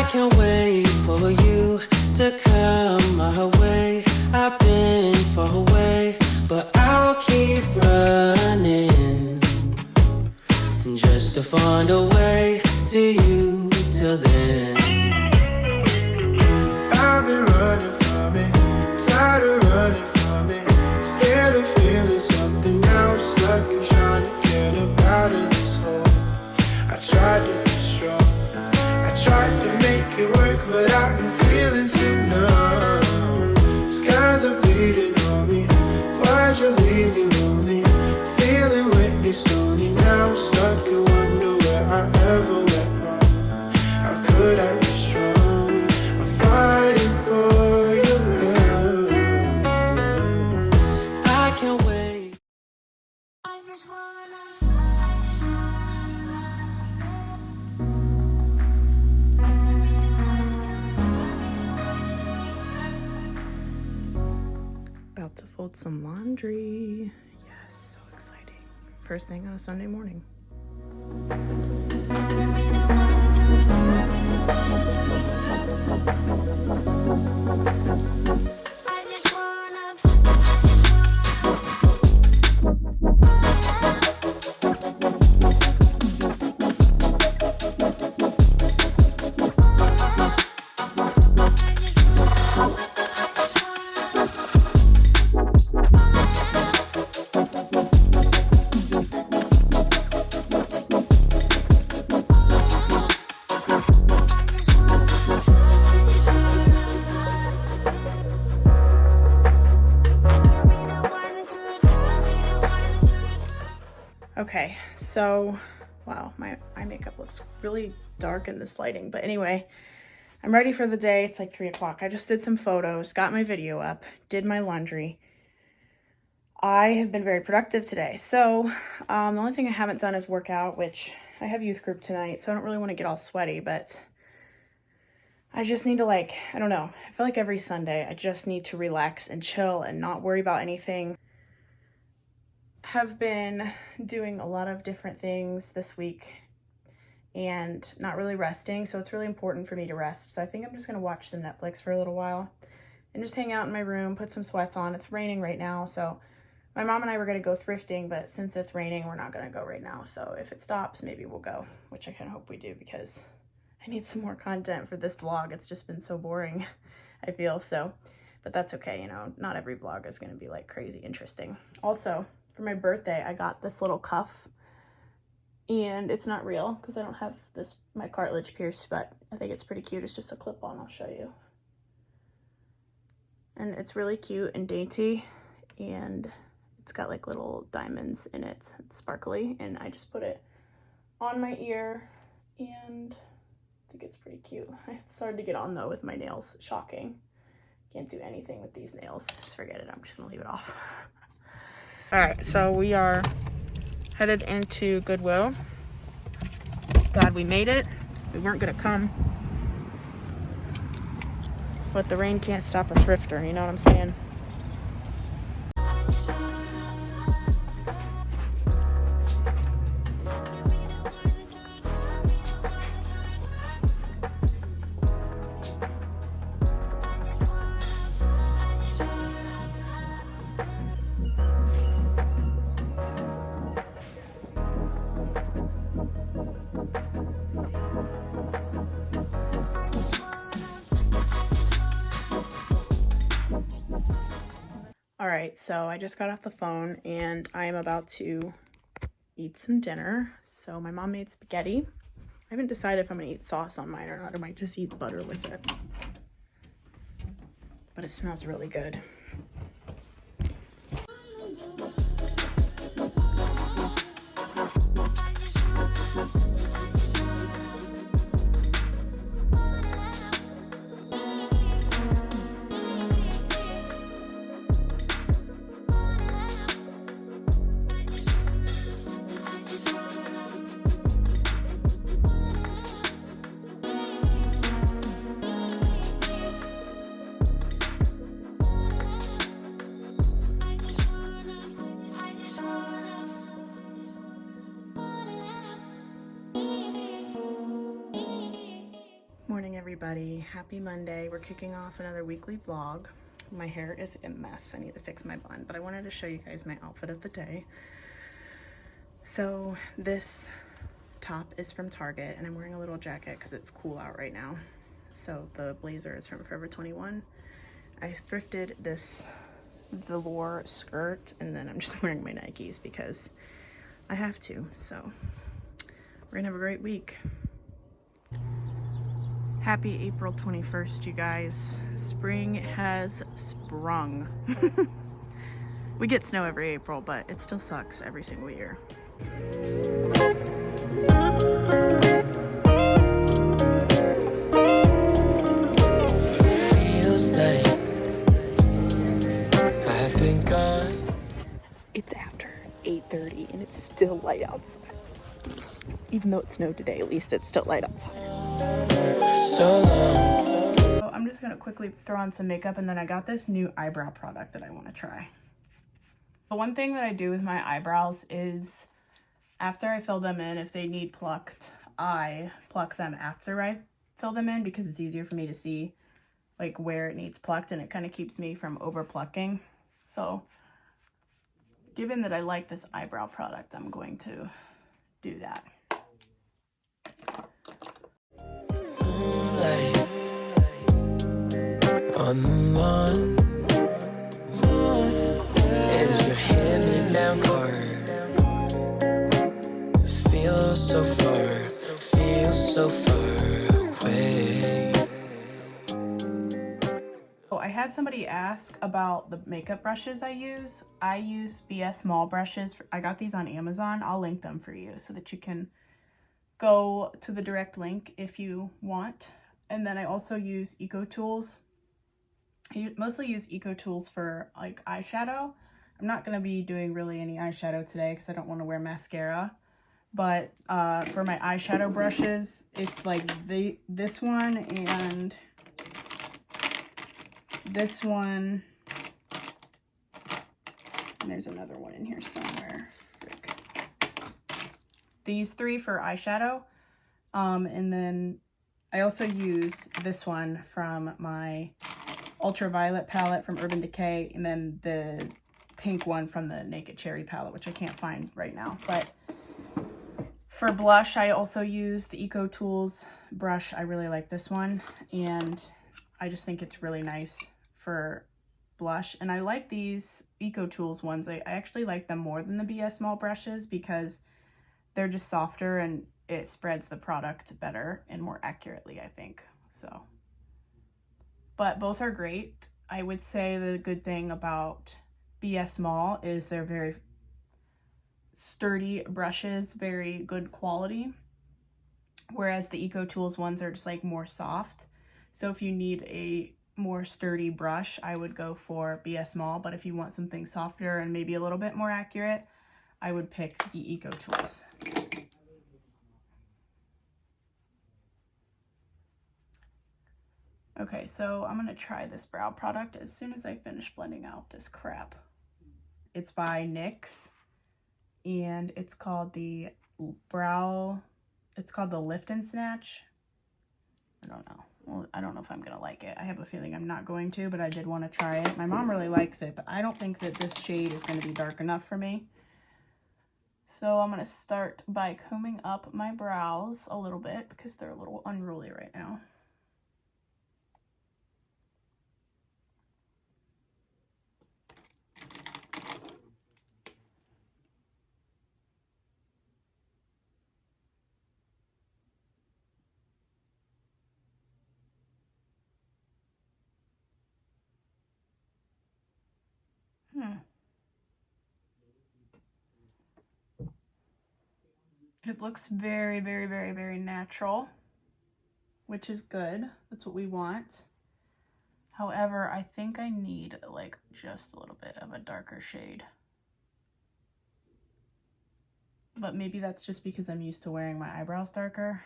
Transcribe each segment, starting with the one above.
can't wait for you to come my way. I've been far away, but I'll keep running just to find a way to you till then. I've been running from it, tired of running from it, scared of feeling something now, stuck and trying to get up out of this hole. I tried to be strong, I tried to make it work, but I've been feeling too numb. Skies are bleeding on me, why'd you leave me lonely? Feeling wetly stony now, stuck and wonder where I ever went wrong. How could I be strong? I'm fighting for your love. I can't wait. I just wanna About to fold some laundry. Yes, so exciting. First thing on a Sunday morning. I just wanna Okay, so wow, my eye makeup looks really dark in this lighting, but anyway, I'm ready for the day. It's like 3 o'clock. I just did some photos, got my video up, did my laundry. I have been very productive today. So the only thing I haven't done is work out, which I have youth group tonight, so I don't really want to get all sweaty, but I just need to, like, I don't know. I feel like every Sunday I just need to relax and chill and not worry about anything. Have been doing a lot of different things this week and not really resting, so it's really important for me to rest. So I think I'm just gonna watch some Netflix for a little while and just hang out in my room, put some sweats on. It's raining right now, so my mom and I were gonna go thrifting, but since it's raining, we're not gonna go right now. So if it stops, maybe we'll go, which I kind of hope we do because I need some more content for this vlog. It's just been so boring, I feel. So, but that's okay, you know, not every vlog is gonna be like crazy interesting. Also, for my birthday, I got this little cuff, and it's not real because I don't have my cartilage pierced, but I think it's pretty cute. It's just a clip-on. I'll show you. And it's really cute and dainty, and it's got like little diamonds in it. It's sparkly, and I just put it on my ear, and I think it's pretty cute. It's hard to get on though with my nails. Shocking. Can't do anything with these nails. Just forget it. I'm just gonna leave it off. All right, so we are headed into Goodwill. Glad we made it. We weren't gonna come, but the rain can't stop a thrifter, you know what I'm saying? All right, so I just got off the phone and I am about to eat some dinner. So my mom made spaghetti. I haven't decided if I'm gonna eat sauce on mine or not. I might just eat butter with it. But it smells really good. morning, everybody. Happy Monday. We're kicking off another weekly vlog. My hair is a mess. I need to fix my bun, but I wanted to show you guys my outfit of the day. So this top is from Target, and I'm wearing a little jacket because it's cool out right now. So the blazer is from Forever 21. I thrifted this velour skirt, and then I'm just wearing my Nikes because I have to. So we're gonna have a great week. Happy April 21st, you guys. Spring has sprung. We get snow every April, but it still sucks every single year. Feels like I've been gone. It's after 8:30 and it's still light outside. Even though it snowed today, at least it's still light outside. So long. So I'm just gonna quickly throw on some makeup, and then I got this new eyebrow product that I want to try. The one thing that I do with my eyebrows is after I fill them in, if they need plucked, I pluck them after I fill them in because it's easier for me to see like where it needs plucked, and it kind of keeps me from over plucking. So given that I like this eyebrow product, I'm going to do that. Moonlight on the lawn, and your hand-me-down car feels so far away. Oh, I had somebody ask about the makeup brushes I use. I use VS small brushes. I got these on Amazon. I'll link them for you so that you can go to the direct link if you want. And then I also use Eco Tools. I mostly use Eco Tools for like eyeshadow. I'm not going to be doing really any eyeshadow today because I don't want to wear mascara. But for my eyeshadow brushes, it's like this one and this one. And there's another one in here somewhere. Frick. These three for eyeshadow. And then I also use this one from my Ultraviolet palette from Urban Decay, and then the pink one from the Naked Cherry palette, which I can't find right now. But for blush, I also use the Eco Tools brush. I really like this one, and I just think it's really nice for blush. And I like these Eco Tools ones. I actually like them more than the BS small brushes because they're just softer and it spreads the product better and more accurately, I think. So, but both are great. I would say the good thing about BS small is they're very sturdy brushes, very good quality, whereas the Eco Tools ones are just like more soft. So if you need a more sturdy brush, I would go for BS small, but if you want something softer and maybe a little bit more accurate, I would pick the Eco Tools. Okay, so I'm gonna try this brow product as soon as I finish blending out this crap. It's by NYX, and it's called the Lift and Snatch. I don't know. Well, I don't know if I'm gonna like it. I have a feeling I'm not going to, but I did want to try it. My mom really likes it, but I don't think that this shade is gonna be dark enough for me. So I'm gonna start by combing up my brows a little bit because they're a little unruly right now. It looks very, very, very, very natural, which is good. That's what we want. However, I think I need like just a little bit of a darker shade. But maybe that's just because I'm used to wearing my eyebrows darker.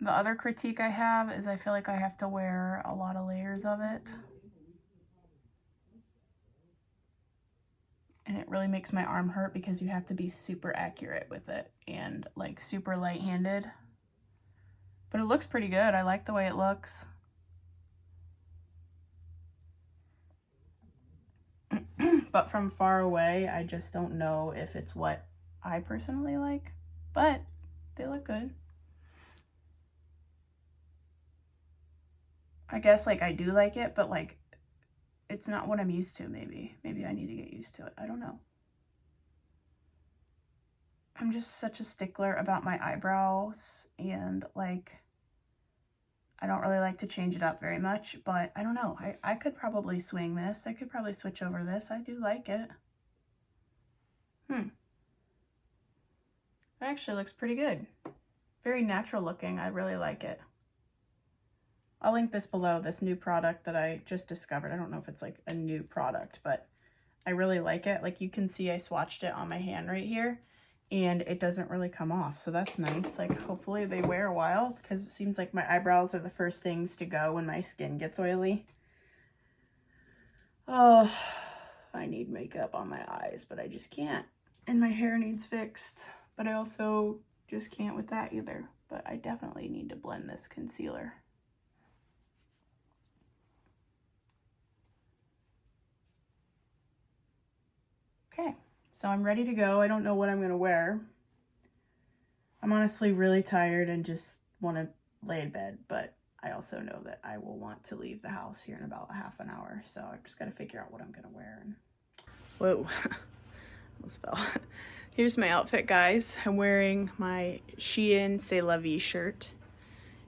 The other critique I have is I feel like I have to wear a lot of layers of it. And it really makes my arm hurt because you have to be super accurate with it and like super light-handed. But it looks pretty good. I like the way it looks. But from far away, I just don't know if it's what I personally like. But they look good. I guess, like, I do like it, but, like, it's not what I'm used to, maybe. Maybe I need to get used to it. I don't know. I'm just such a stickler about my eyebrows, and, like, I don't really like to change it up very much, but I don't know. I could probably swing this. I could probably switch over this. I do like it. It actually looks pretty good. Very natural looking. I really like it. I'll link this below, this new product that I just discovered. I don't know if it's like a new product, but I really like it. Like you can see I swatched it on my hand right here and it doesn't really come off. So that's nice. Like hopefully they wear a while because it seems like my eyebrows are the first things to go when my skin gets oily. Oh, I need makeup on my eyes, but I just can't. And my hair needs fixed, but I also just can't with that either. But I definitely need to blend this concealer. Okay, so I'm ready to go. I don't know what I'm gonna wear. I'm honestly really tired and just want to lay in bed, but I also know that I will want to leave the house here in about a half an hour, so I've just got to figure out what I'm gonna wear. Whoa, almost fell. Here's my outfit, guys. I'm wearing my Shein C'est La Vie shirt,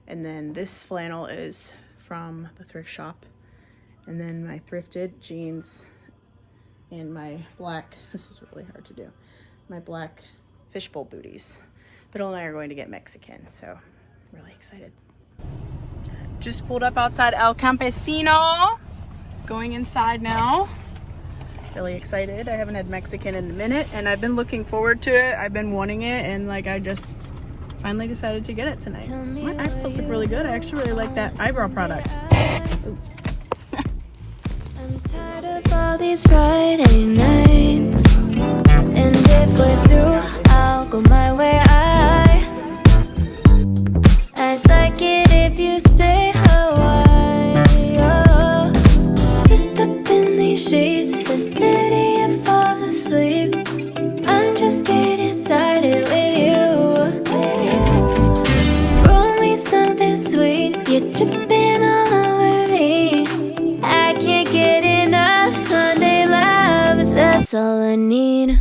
and then this flannel is from the thrift shop, and then my thrifted jeans and my black, this is really hard to do, my black fishbowl booties. Biddle and I are going to get Mexican, so I'm really excited. Just pulled up outside El Campesino. Going inside now. Really excited. I haven't had Mexican in a minute and I've been looking forward to it. I've been wanting it and like I just finally decided to get it tonight. My eyebrows look really good. I actually really like that eyebrow product. Ooh. I'm tired of all these Friday nights, and if we're through, I'll go my way. I'd like it if you stay a while. Just up in these sheets, the city and fall asleep. I'm just getting started with you. Roll me something sweet, you're dripping all over me. I can't get enough Sunday love, that's all I need.